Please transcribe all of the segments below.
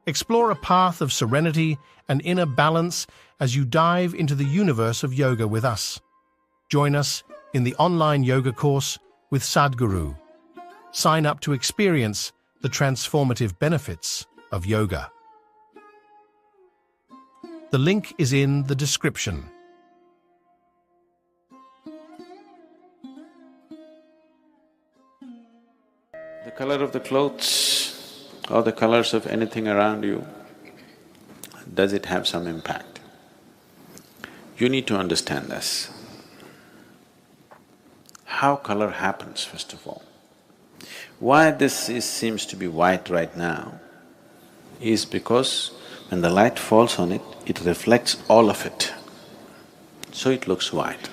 Explore a path of serenity and inner balance as you dive into the universe of yoga with us. Join us in the online yoga course with Sadhguru. Sign up to experience the transformative benefits of yoga. The link is in the description. The color of the clothes or the colors of anything around you, does it have some impact? You need to understand this. How color happens, first of all. Why seems to be white right now is because when the light falls on it, it reflects all of it, so it looks white.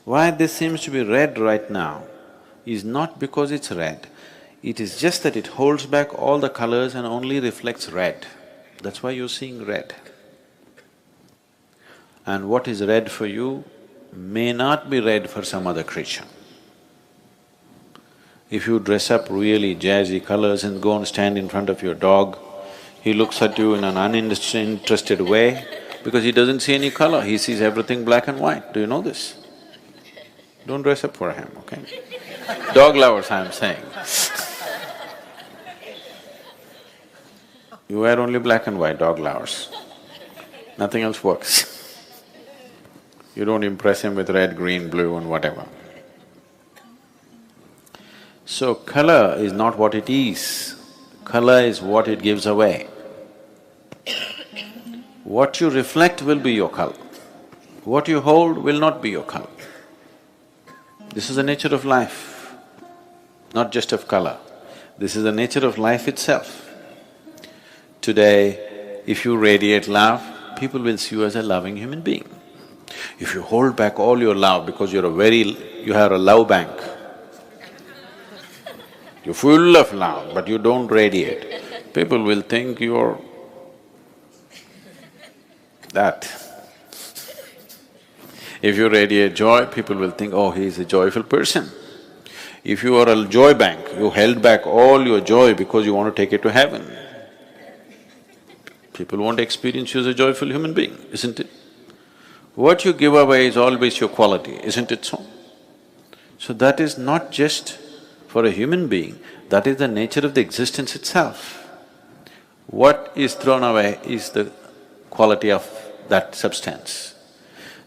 Why this seems to be red right now is not because it's red, it is just that it holds back all the colors and only reflects red. That's why you're seeing red. And what is red for you may not be red for some other creature. If you dress up really jazzy colors and go and stand in front of your dog, he looks at you in an uninterested way because he doesn't see any color, he sees everything black and white. Do you know this? Don't dress up for him, okay? Dog lovers, I'm saying. You wear only black and white, dog lovers. Nothing else works. You don't impress him with red, green, blue and whatever. So color is not what it is, color is what it gives away. What you reflect will be your color, what you hold will not be your color. This is the nature of life, not just of color. This is the nature of life itself. Today, if you radiate love, people will see you as a loving human being. If you hold back all your love because you have a love bank, you're full of love but you don't radiate, people will think you're that. If you radiate joy, people will think, oh, he's a joyful person. If you are a joy bank, you held back all your joy because you want to take it to heaven, people won't experience you as a joyful human being, isn't it? What you give away is always your quality, isn't it so? So that is not just for a human being, that is the nature of the existence itself. What is thrown away is the quality of that substance.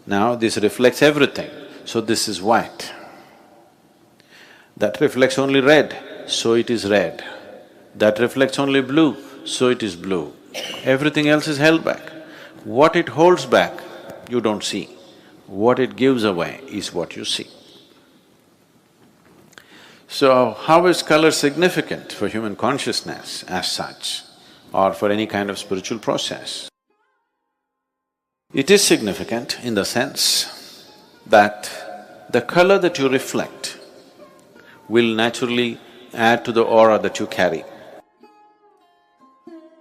Now this reflects everything, so this is white. That reflects only red, so it is red. That reflects only blue, so it is blue. Everything else is held back. What it holds back, you don't see. What it gives away is what you see. So, how is color significant for human consciousness as such, or for any kind of spiritual process? It is significant in the sense that the color that you reflect will naturally add to the aura that you carry.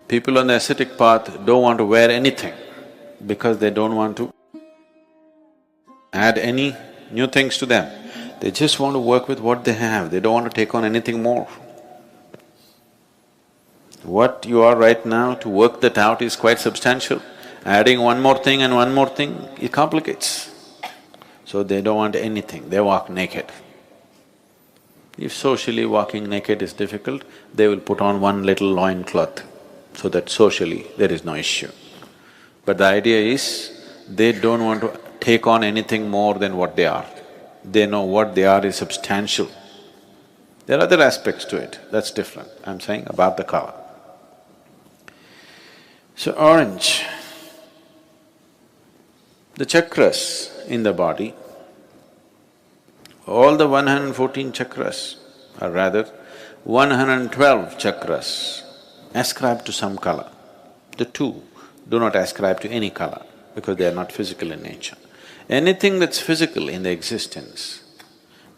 People on the ascetic path don't want to wear anything because they don't want to add any new things to them. They just want to work with what they have, they don't want to take on anything more. What you are right now, to work that out is quite substantial. Adding one more thing and one more thing, it complicates. So they don't want anything, they walk naked. If socially walking naked is difficult, they will put on one little loincloth so that socially there is no issue. But the idea is, they don't want to take on anything more than what they are. They know what they are is substantial. There are other aspects to it, that's different. I'm saying about the color. So orange, the chakras in the body, all the 114 chakras, or rather 112 chakras ascribe to some color. The two do not ascribe to any color because they are not physical in nature. Anything that's physical in the existence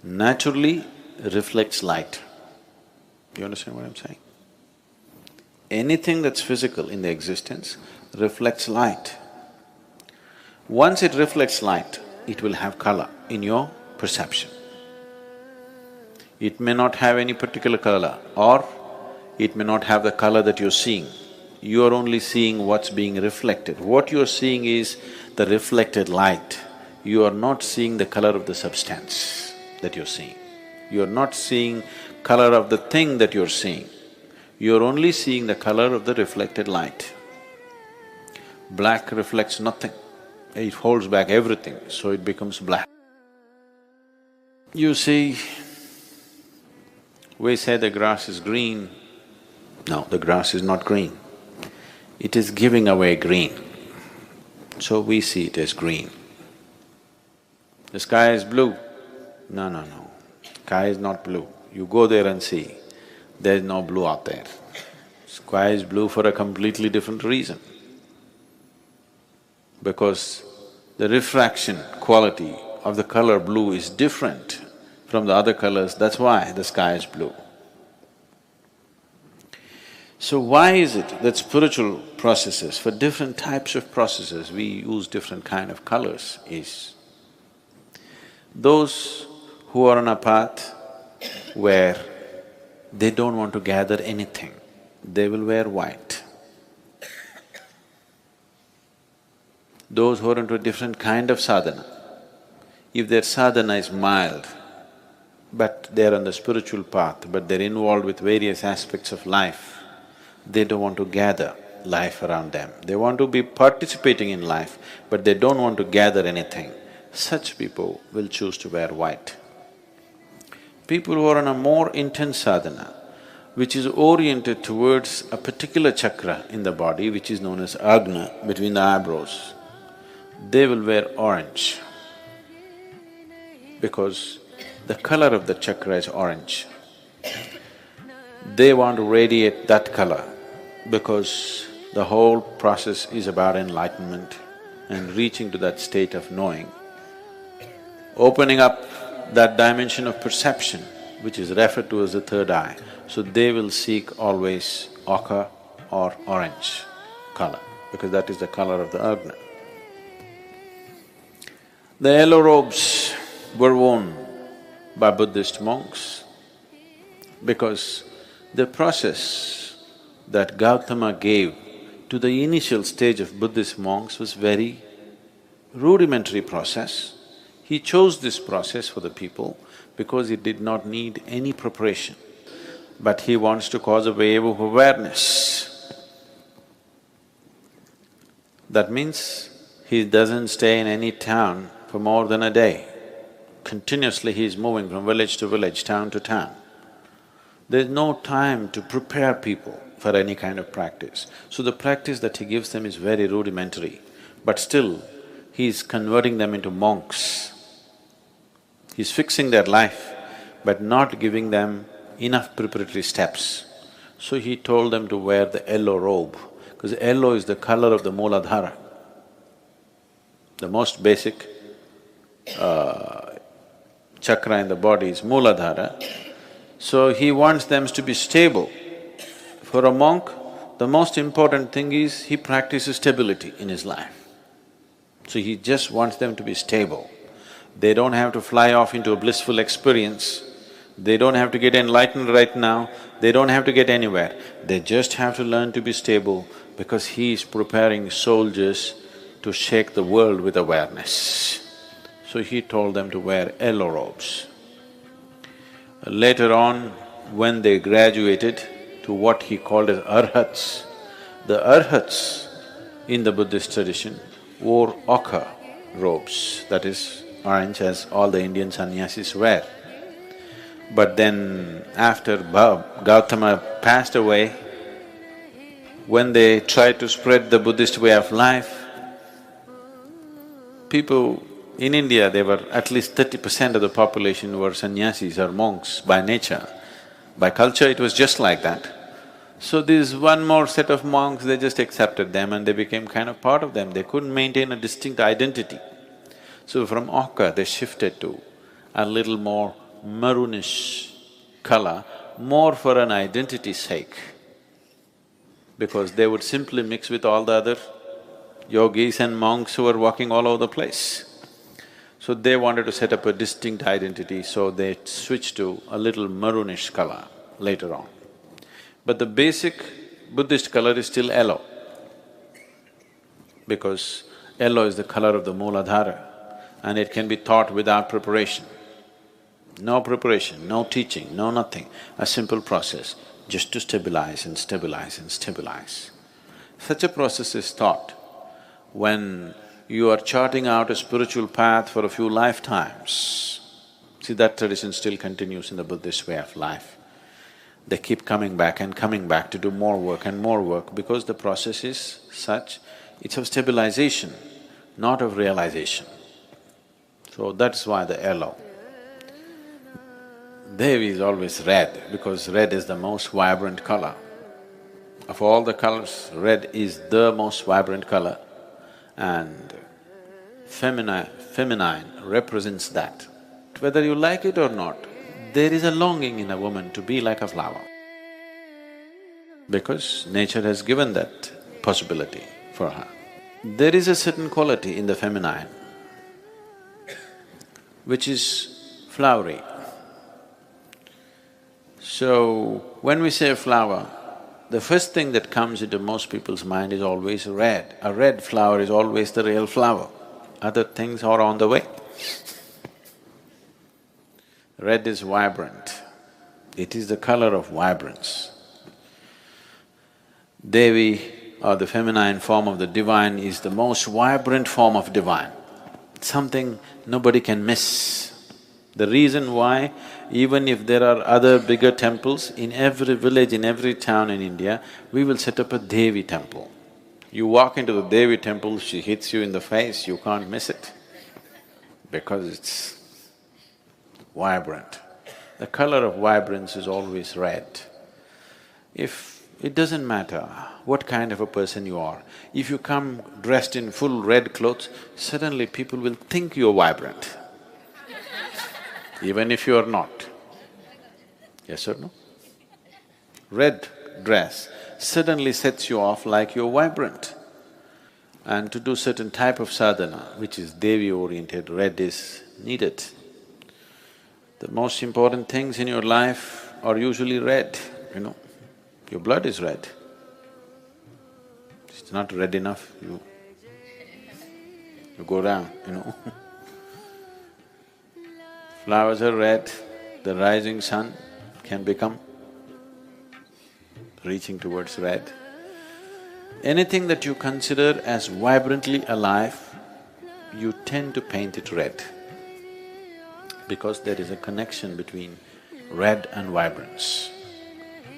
naturally reflects light. You understand what I'm saying? Anything that's physical in the existence reflects light. Once it reflects light, it will have color in your perception. It may not have any particular color, or it may not have the color that you're seeing. you are only seeing what's being reflected. What you're seeing is the reflected light. You are not seeing the color of the substance that you're seeing. You're not seeing color of the thing that you're seeing. You're only seeing the color of the reflected light. Black reflects nothing, it holds back everything, so it becomes black. You see, we say the grass is green. No, the grass is not green. It is giving away green, so we see it as green. The sky is blue. No, no, no, sky is not blue. You go there and see, there is no blue out there. Sky is blue for a completely different reason. Because the refraction quality of the color blue is different from the other colors, that's why the sky is blue. So why is it that spiritual processes, for different types of processes, we use different kind of colors is, those who are on a path where they don't want to gather anything, they will wear white. Those who are into a different kind of sadhana, if their sadhana is mild, but they're on the spiritual path, but they're involved with various aspects of life, they don't want to gather life around them. They want to be participating in life, but they don't want to gather anything. Such people will choose to wear white. People who are on a more intense sadhana, which is oriented towards a particular chakra in the body, which is known as agna, between the eyebrows, they will wear orange because the color of the chakra is orange. They want to radiate that color because the whole process is about enlightenment and reaching to that state of knowing, opening up that dimension of perception which is referred to as the third eye. So they will seek always ochre or orange color because that is the color of the agna. The yellow robes were worn by Buddhist monks because the process that Gautama gave to the initial stage of Buddhist monks was very rudimentary process. He chose this process for the people because it did not need any preparation, but he wants to cause a wave of awareness. That means he doesn't stay in any town for more than a day. Continuously he is moving from village to village, town to town. There's no time to prepare people for any kind of practice. So the practice that he gives them is very rudimentary, but still he is converting them into monks. He's fixing their life, but not giving them enough preparatory steps. So he told them to wear the yellow robe, because yellow is the color of the Mooladhara. The most basic chakra in the body is Mooladhara. So he wants them to be stable. For a monk, the most important thing is he practices stability in his life. So he just wants them to be stable. They don't have to fly off into a blissful experience, they don't have to get enlightened right now, they don't have to get anywhere. They just have to learn to be stable because he is preparing soldiers to shake the world with awareness. So he told them to wear yellow robes. Later on, when they graduated to what he called as arhats, the arhats in the Buddhist tradition wore ochre robes, that is orange, as all the Indian sannyasis wear. But then after Gautama passed away, when they tried to spread the Buddhist way of life, people in India, there were at least 30% of the population were sannyasis or monks by nature. By culture, it was just like that. So this one more set of monks, they just accepted them and they became kind of part of them. They couldn't maintain a distinct identity. So from ochre, they shifted to a little more maroonish color, more for an identity's sake, because they would simply mix with all the other yogis and monks who were walking all over the place. So they wanted to set up a distinct identity, so they switched to a little maroonish color later on. But the basic Buddhist color is still yellow, because yellow is the color of the Mooladhara and it can be taught without preparation. No preparation, no teaching, no nothing, a simple process just to stabilize and stabilize and stabilize. Such a process is taught when you are charting out a spiritual path for a few lifetimes. See, that tradition still continues in the Buddhist way of life. They keep coming back and coming back to do more work and more work because the process is such, it's of stabilization, not of realization. So that's why the yellow. Devi is always red because red is the most vibrant color. Of all the colors, red is the most vibrant color and feminine represents that. Whether you like it or not, there is a longing in a woman to be like a flower because nature has given that possibility for her. There is a certain quality in the feminine which is flowery. So, when we say flower, the first thing that comes into most people's mind is always red. A red flower is always the real flower. Other things are on the way. Red is vibrant. It is the color of vibrance. Devi, or the feminine form of the divine, is the most vibrant form of divine. Something nobody can miss. The reason why, even if there are other bigger temples, in every village, in every town in India, we will set up a Devi temple. You walk into the Devi temple, she hits you in the face, you can't miss it because it's vibrant. The color of vibrance is always red. It doesn't matter what kind of a person you are, if you come dressed in full red clothes, suddenly people will think you're vibrant, even if you are not. Yes or no? Red dress suddenly sets you off like you're vibrant. And to do certain type of sadhana, which is Devi-oriented, red is needed. The most important things in your life are usually red, you know. Your blood is red. It's not red enough, you go down, you know. Flowers are red, the rising sun can become reaching towards red. Anything that you consider as vibrantly alive, you tend to paint it red because there is a connection between red and vibrance.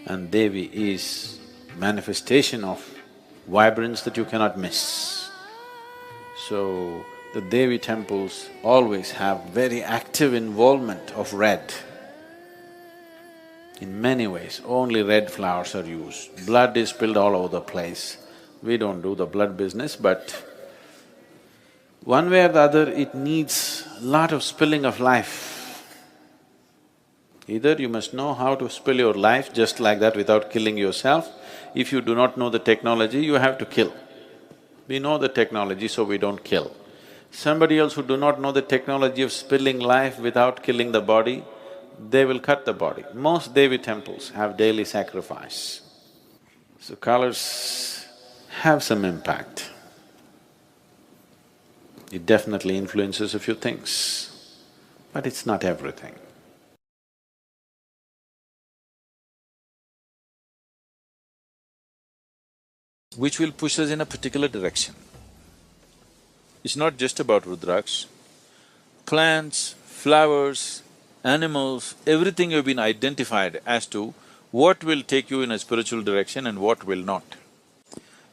And Devi is manifestation of vibrance that you cannot miss. So, the Devi temples always have very active involvement of red. In many ways, only red flowers are used. Blood is spilled all over the place. We don't do the blood business, but one way or the other, it needs a lot of spilling of life. Either you must know how to spill your life just like that without killing yourself. If you do not know the technology, you have to kill. We know the technology, so we don't kill. Somebody else who do not know the technology of spilling life without killing the body, they will cut the body. Most Devi temples have daily sacrifice. So colors have some impact. It definitely influences a few things, but it's not everything. Which will push us in a particular direction. It's not just about Rudraksh. Plants, flowers, animals, everything have been identified as to what will take you in a spiritual direction and what will not.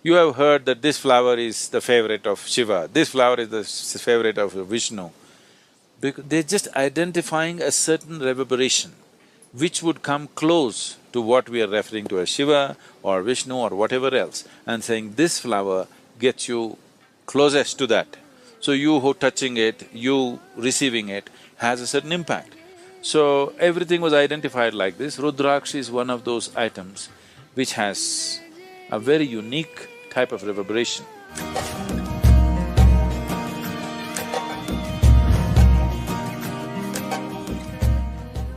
You have heard that this flower is the favorite of Shiva, this flower is the favorite of Vishnu. Because they're just identifying a certain reverberation which would come close to what we are referring to as Shiva or Vishnu or whatever else, and saying this flower gets you closest to that. So you who touching it, you receiving it has a certain impact. So everything was identified like this. Rudraksh is one of those items which has a very unique type of reverberation.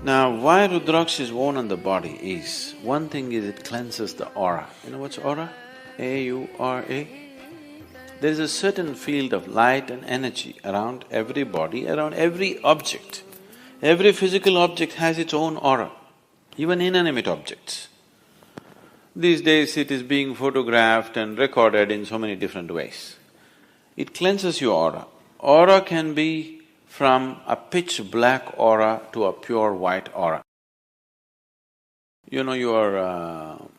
Now, why Rudraksh is worn on the body is, one thing is it cleanses the aura. You know what's aura? A-U-R-A? There is a certain field of light and energy around every body, around every object. Every physical object has its own aura, even inanimate objects. These days it is being photographed and recorded in so many different ways. It cleanses your aura. Aura can be from a pitch black aura to a pure white aura. You know,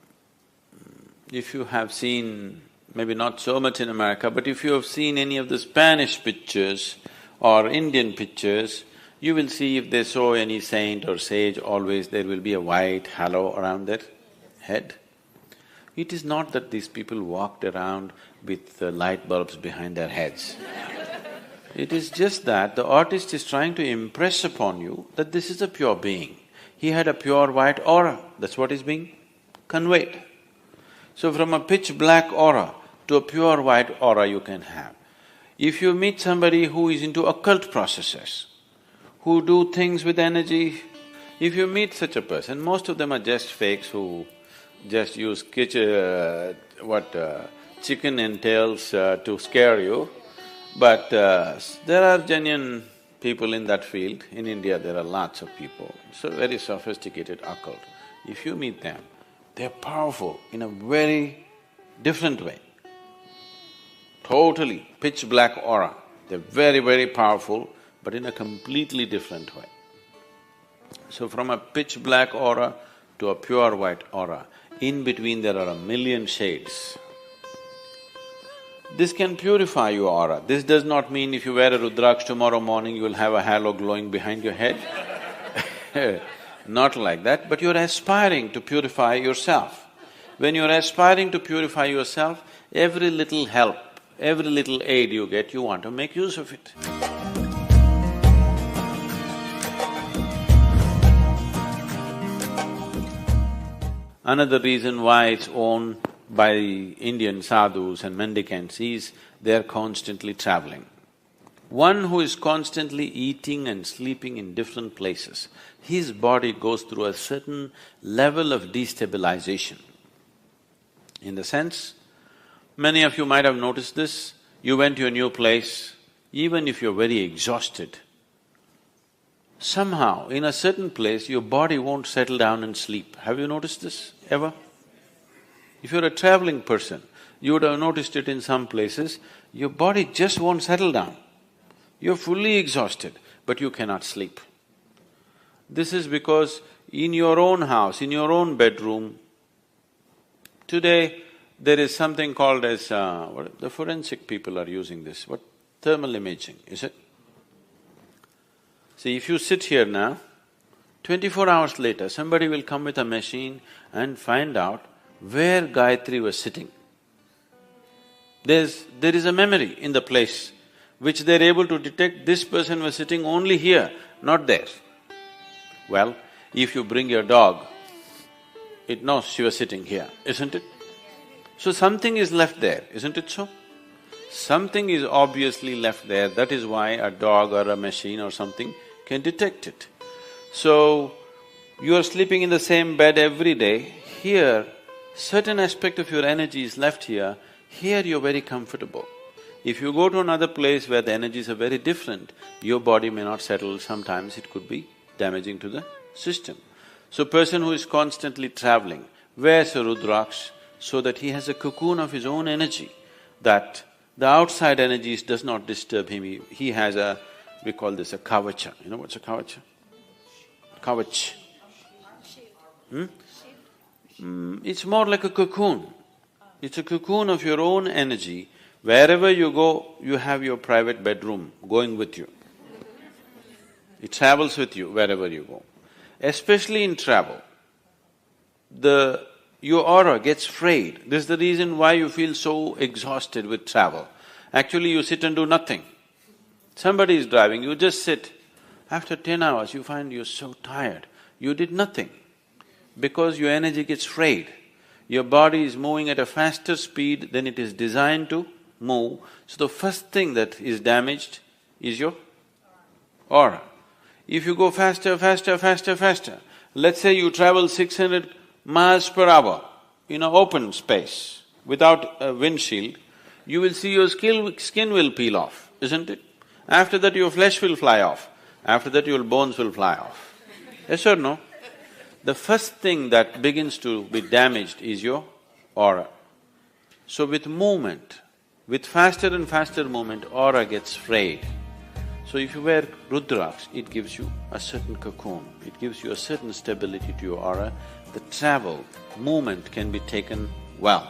if you have seen, maybe not so much in America, but if you have seen any of the Spanish pictures or Indian pictures, you will see if they show any saint or sage, always there will be a white halo around their head. It is not that these people walked around with light bulbs behind their heads. It is just that the artist is trying to impress upon you that this is a pure being. He had a pure white aura, that's what is being conveyed. So from a pitch black aura to a pure white aura you can have. If you meet somebody who is into occult processes, who do things with energy, if you meet such a person, most of them are just fakes who just use chicken entails to scare you. But there are genuine people in that field. In India there are lots of people, so very sophisticated occult. If you meet them, they're powerful in a very different way. Totally pitch black aura. They're very, very powerful, but in a completely different way. So from a pitch black aura to a pure white aura, in between there are a million shades. This can purify your aura. This does not mean if you wear a Rudraksh tomorrow morning you will have a halo glowing behind your head. Not like that, but you're aspiring to purify yourself. When you're aspiring to purify yourself, every little help, every little aid you get, you want to make use of it. Another reason why it's owned by Indian sadhus and mendicants is they're constantly traveling. One who is constantly eating and sleeping in different places, his body goes through a certain level of destabilization. In the sense, many of you might have noticed this, you went to a new place, even if you're very exhausted, somehow in a certain place your body won't settle down and sleep. Have you noticed this ever? If you're a traveling person, you would have noticed it in some places, your body just won't settle down. You're fully exhausted, but you cannot sleep. This is because in your own house, in your own bedroom, today there is something called as… the forensic people are using this, what? Thermal imaging, is it? See, if you sit here now, 24 hours later, somebody will come with a machine and find out where Gayatri was sitting. There is a memory in the place which they're able to detect, this person was sitting only here, not there. Well, if you bring your dog, it knows she was sitting here, isn't it? So something is left there, isn't it so? Something is obviously left there, that is why a dog or a machine or something can detect it. So, you are sleeping in the same bed every day, here certain aspect of your energy is left here, here you're very comfortable. If you go to another place where the energies are very different, your body may not settle, sometimes it could be damaging to the system. So person who is constantly traveling wears a Rudraksh so that he has a cocoon of his own energy, that the outside energies does not disturb him. He has a… we call this a kavacha. You know what's a kavacha? Kavach. It's more like a cocoon. It's a cocoon of your own energy. Wherever you go, you have your private bedroom going with you. It travels with you wherever you go. Especially in travel, your aura gets frayed. This is the reason why you feel so exhausted with travel. Actually, you sit and do nothing. Somebody is driving, you just sit. After 10 hours, you find you're so tired. You did nothing because your energy gets frayed. Your body is moving at a faster speed than it is designed to move. So the first thing that is damaged is your aura. If you go faster, faster, faster, faster, let's say you travel 600 miles per hour in an open space without a windshield, you will see your skin will peel off, isn't it? After that your flesh will fly off, after that your bones will fly off. Yes or no? The first thing that begins to be damaged is your aura. So with movement, with faster and faster movement, aura gets frayed. So if you wear Rudraks, it gives you a certain cocoon, it gives you a certain stability to your aura. The travel, movement can be taken well.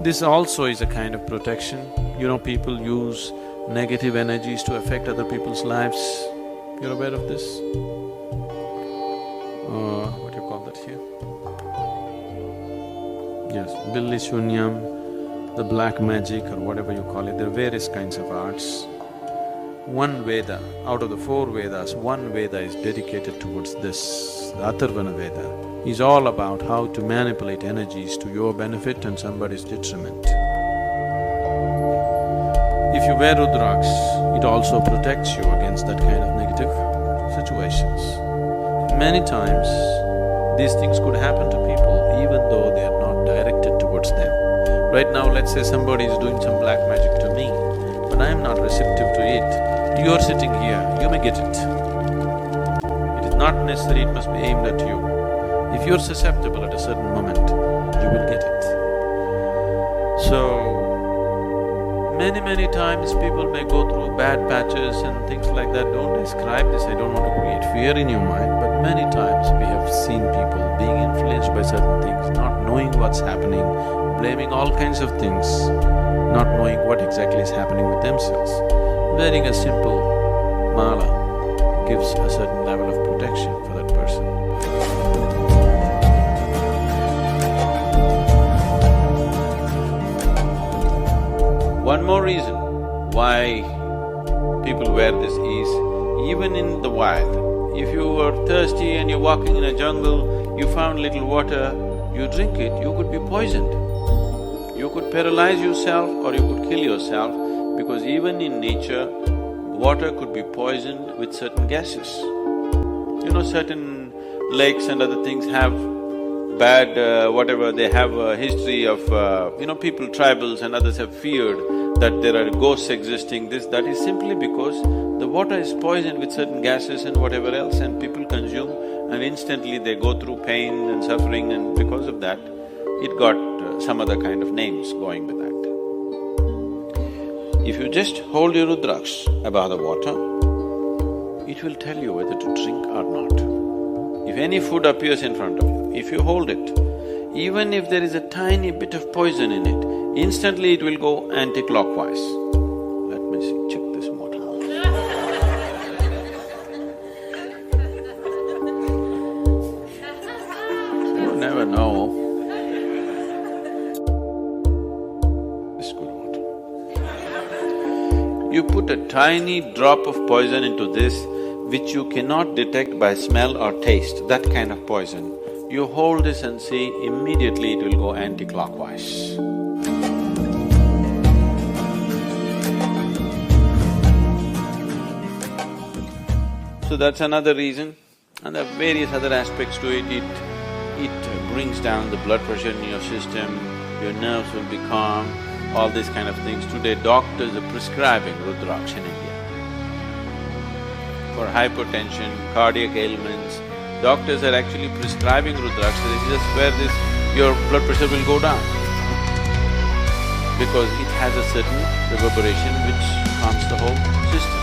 This also is a kind of protection. You know, people use negative energies to affect other people's lives. You're aware of this? What do you call that here? Yes, Billi Shunyam, the black magic or whatever you call it, there are various kinds of arts. One Veda, out of the 4 Vedas, one Veda is dedicated towards this. The Atharvana Veda is all about how to manipulate energies to your benefit and somebody's detriment. If you wear Rudraks, it also protects you against that kind of negative situations. Many times, these things could happen to people even though they are not directed towards them. Right now, let's say somebody is doing some black magic to me, but I am not receptive to it. You are sitting here, you may get it. It is not necessary it must be aimed at you. If you're susceptible at a certain moment, you will get it. So, many times people may go through bad patches and things like that. Don't describe this, I don't want to create fear in your mind, but many times we have seen people being influenced by certain things, not knowing what's happening, blaming all kinds of things, not knowing what exactly is happening with themselves. Wearing a simple mala gives a certain level of protection for that person. One more reason why people wear this is, even in the wild, if you were thirsty and you're walking in a jungle, you found little water, you drink it, you could be poisoned. You could paralyze yourself or you could kill yourself, because even in nature, water could be poisoned with certain gases. You know, certain lakes and other things have bad whatever, they have a history of people, tribals and others have feared that there are ghosts existing, that is simply because the water is poisoned with certain gases and whatever else, and people consume and instantly they go through pain and suffering, and because of that, it got some other kind of names going with that. If you just hold your Rudraks above the water, it will tell you whether to drink or not. If any food appears in front of you, if you hold it, even if there is a tiny bit of poison in it, instantly it will go anti-clockwise. Let me see, check this motor. You never know. This good water. You put a tiny drop of poison into this, which you cannot detect by smell or taste, that kind of poison. You hold this and see, immediately it will go anti-clockwise. So that's another reason, and there are various other aspects to it. It brings down the blood pressure in your system, your nerves will be calm, all these kind of things. Today doctors are prescribing Rudraks in India. For hypertension, cardiac ailments, doctors are actually prescribing Rudraks. So they just wear this, your blood pressure will go down, because it has a certain reverberation which calms the whole system.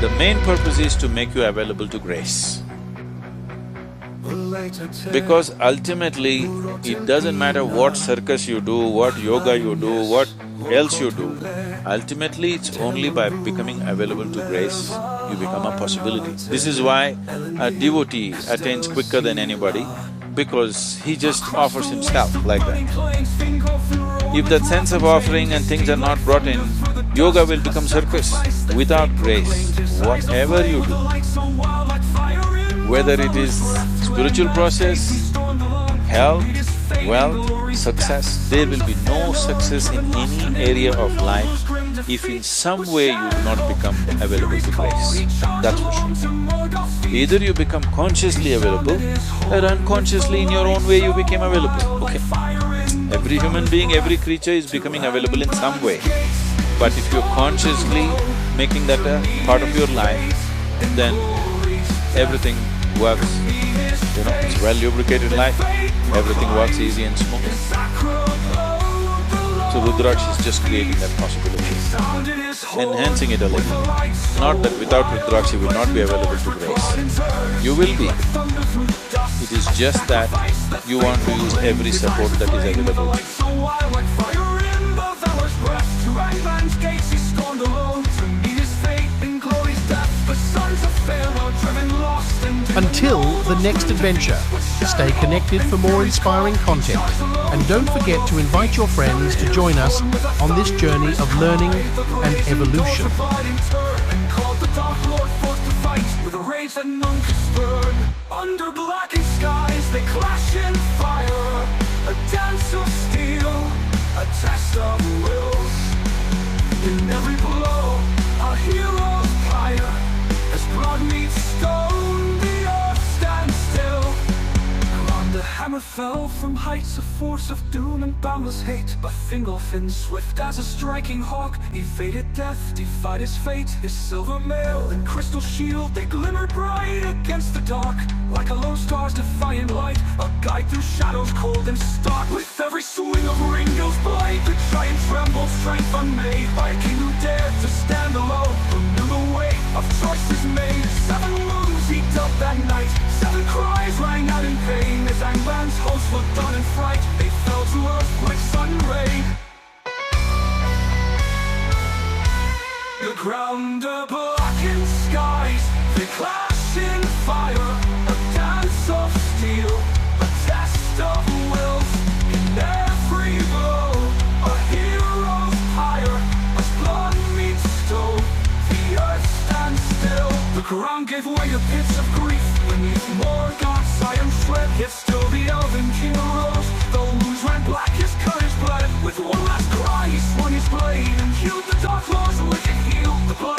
The main purpose is to make you available to grace. Because ultimately, it doesn't matter what circus you do, what yoga you do, what else you do, ultimately it's only by becoming available to grace, you become a possibility. This is why a devotee attains quicker than anybody, because he just offers himself like that. If that sense of offering and things are not brought in, yoga will become circus. Without grace, whatever you do, Whether it is spiritual process, health, wealth, success, there will be no success in any area of life if in some way you do not become available to grace. That's for sure. Either you become consciously available or unconsciously in your own way you became available, okay? Every human being, every creature is becoming available in some way. But if you're consciously making that a part of your life, then everything works, it's well-lubricated life, everything works easy and smooth. So Rudraksh is just creating that possibility, enhancing it a little. Not that without Rudraksh you will not be available to grace. You will be. It is just that you want to use every support that is available to you. Until the next adventure, stay connected for more inspiring content, and don't forget to invite your friends to join us on this journey of learning and evolution. Under blackened skies they clash in fire, a dance of steel, a test of wills. In every blow, a hero's pyre, as blood meets stone, the earth stands still. The hammer fell from heights, a force of doom and boundless hate. But Fingolfin, swift as a striking hawk, evaded death, defied his fate. His silver mail and crystal shield, they glimmered bright against the dark, like a lone star's defiant light, a guide through shadows cold and stark. With every swing of Ringo's blade, the giant trembled, strength unmade, by a king who dared to stand alone, who knew the weight of choices made. 7 wounds he dealt that night, 7 cries rang out in pain, as Angvan's hosts looked on in fright. They fell to earth like sudden rain. The ground, a blackened skies, they clash in fire, a dance of steel, a test of wills. In every blow, a hero's pyre, as blood meets stone, the earth stands still. The ground gave way to pits of grief, beneath Morgoth's iron tread. Yet still the elven king arose, though wounds ran black, his courage bled. With one last cry he swung his blade, and healed the Dark Lord's wicked heel. The blood